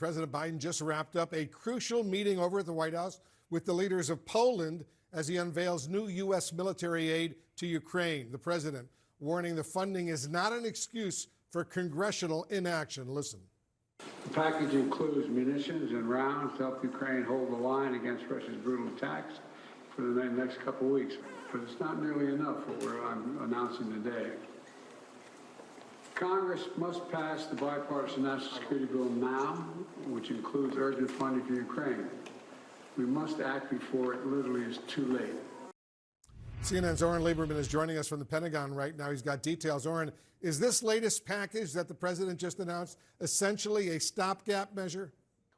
President Biden just wrapped up a crucial meeting over at the White House with the leaders of Poland as he unveils new U.S. military aid to Ukraine. The president warning the funding is not an excuse for congressional inaction. Listen. The package includes munitions and rounds to help Ukraine hold the line against Russia's brutal attacks for the next couple of weeks. But it's not nearly enough what I'm announcing today. Congress must pass the bipartisan national security bill now, which includes urgent funding for Ukraine. We must act before it literally is too late. CNN's Oren Liebermann is joining us from the Pentagon right now. He's got details. Oren, is this latest package that the president just announced essentially a stopgap measure?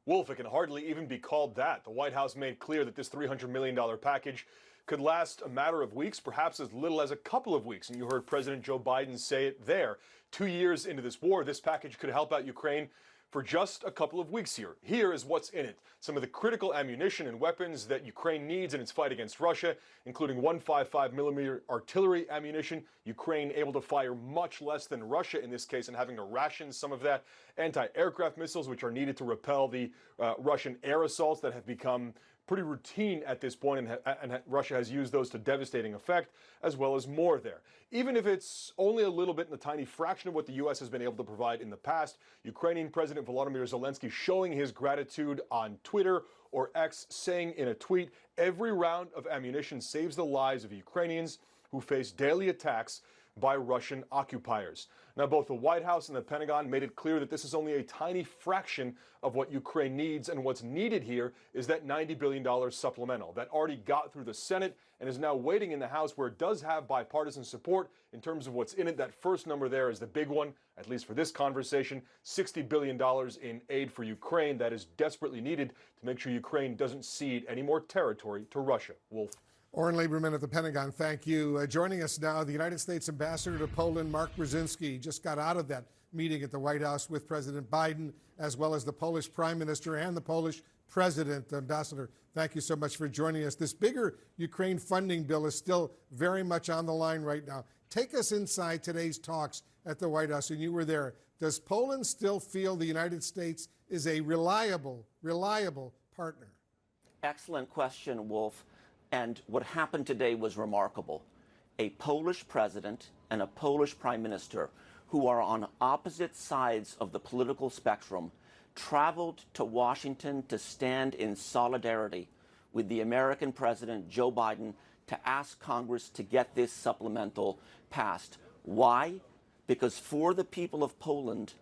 Wolf, it can hardly even be called that. The White House made clear that this $300 million package could last a matter of weeks, perhaps as little as a couple of weeks. And you heard President Joe Biden say it there. 2 years into this war, this package could help out Ukraine for just a couple of weeks here. Here is what's in it. Some of the critical ammunition and weapons that Ukraine needs in its fight against Russia, including 155mm artillery ammunition. Ukraine able to fire much less than Russia in this case and having to ration some of that. Anti-aircraft missiles, which are needed to repel the Russian air assaults that have become pretty routine at this point, and Russia has used those to devastating effect, as well as more there. Even if it's only a little bit in a tiny fraction of what the U.S. has been able to provide in the past, Ukrainian President Volodymyr Zelensky showing his gratitude on Twitter or X, saying in a tweet, every round of ammunition saves the lives of Ukrainians who face daily attacks by Russian occupiers. Now, both the White House and the Pentagon made it clear that this is only a tiny fraction of what Ukraine needs, and what's needed here is that $90 billion supplemental that already got through the Senate and is now waiting in the House, where it does have bipartisan support in terms of what's in it. That first number there is the big one, at least for this conversation, $60 billion in aid for Ukraine that is desperately needed to make sure Ukraine doesn't cede any more territory to Russia. Wolf. Oren Liebermann at the Pentagon, thank you. Joining us now, the United States Ambassador to Poland, Mark Brzezinski, just got out of that meeting at the White House with President Biden, as well as the Polish Prime Minister and the Polish President. Ambassador, thank you so much for joining us. This bigger Ukraine funding bill is still very much on the line right now. Take us inside today's talks at the White House, and you were there. Does Poland still feel the United States is a reliable partner? Excellent question, Wolf. And what happened today was remarkable. A Polish president and a Polish prime minister, who are on opposite sides of the political spectrum, traveled to Washington to stand in solidarity with the American president, Joe Biden, to ask Congress to get this supplemental passed. Why? Because for the people of Poland,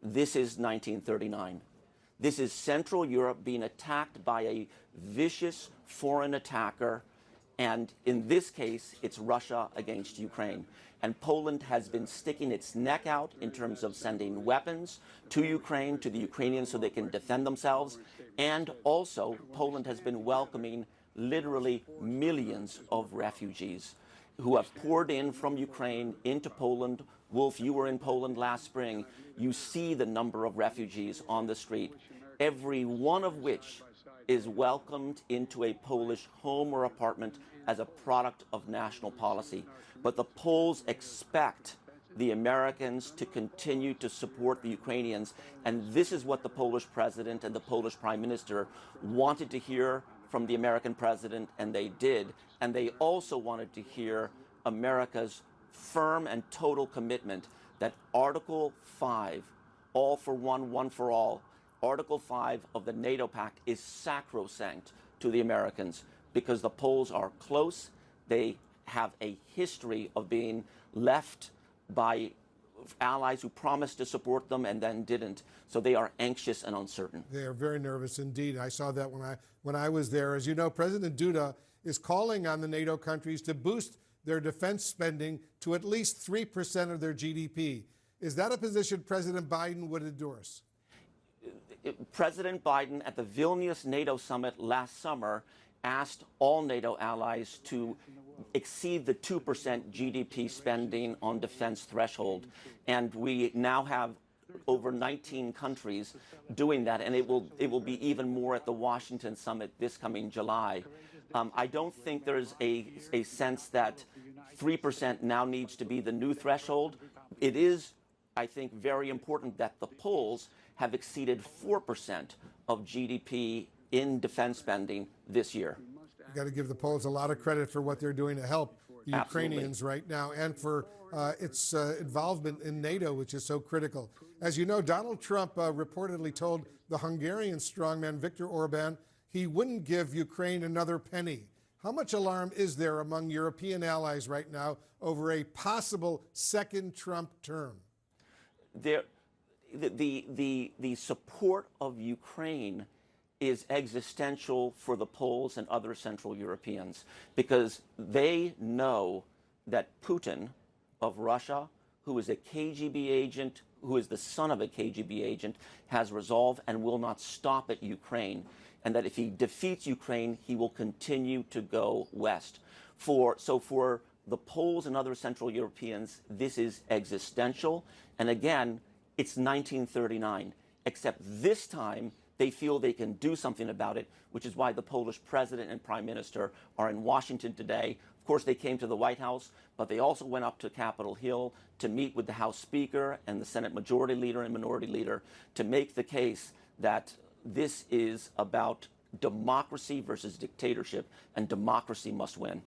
this is 1939. This is Central Europe being attacked by a vicious foreign attacker, and in this case, it's Russia against Ukraine. And Poland has been sticking its neck out in terms of sending weapons to Ukraine, to the Ukrainians, so they can defend themselves. And also, Poland has been welcoming literally millions of refugees who have poured in from Ukraine into Poland. Wolf, you were in Poland last spring. You see the number of refugees on the street, every one of which is welcomed into a Polish home or apartment as a product of national policy. But the Poles expect the Americans to continue to support the Ukrainians, and this is what the Polish president and the Polish prime minister wanted to hear from the American president, and they did. And they also wanted to hear America's firm and total commitment that Article 5, all for one, one for all, Article 5 of the NATO Pact is sacrosanct to the Americans, because the Poles are close. They have a history of being left by allies who promised to support them and then didn't. So they are anxious and uncertain. They are very nervous indeed. I saw that when I was there. As you know, President Duda is calling on the NATO countries to boost their defense spending to at least 3% of their GDP. Is that a position President Biden would endorse? President Biden at the Vilnius NATO summit last summer asked all NATO allies to exceed the 2% GDP spending on defense threshold. And we now have over 19 countries doing that, and it will be even more at the Washington summit this coming July. I don't think there's a sense that 3% now needs to be the new threshold. It is, I think, very important that the Poles have exceeded 4% of GDP in defense spending this year. You got to give the Poles a lot of credit for what they're doing to help the Absolutely. Ukrainians right now, and for its involvement in NATO, which is so critical. As you know, Donald Trump reportedly told the Hungarian strongman Viktor Orban he wouldn't give Ukraine another penny. How much alarm is there among European allies right now over a possible second Trump term? The support of Ukraine is existential for the Poles and other Central Europeans, because they know that Putin of Russia, who is a KGB agent, who is the son of a KGB agent, has resolve and will not stop at Ukraine, and that if he defeats Ukraine, he will continue to go west. So for the Poles and other Central Europeans, this is existential. And again, it's 1939, except this time they feel they can do something about it, which is why the Polish president and prime minister are in Washington today. Of course, they came to the White House, but they also went up to Capitol Hill to meet with the House Speaker and the Senate Majority Leader and Minority Leader to make the case that this is about democracy versus dictatorship, and democracy must win.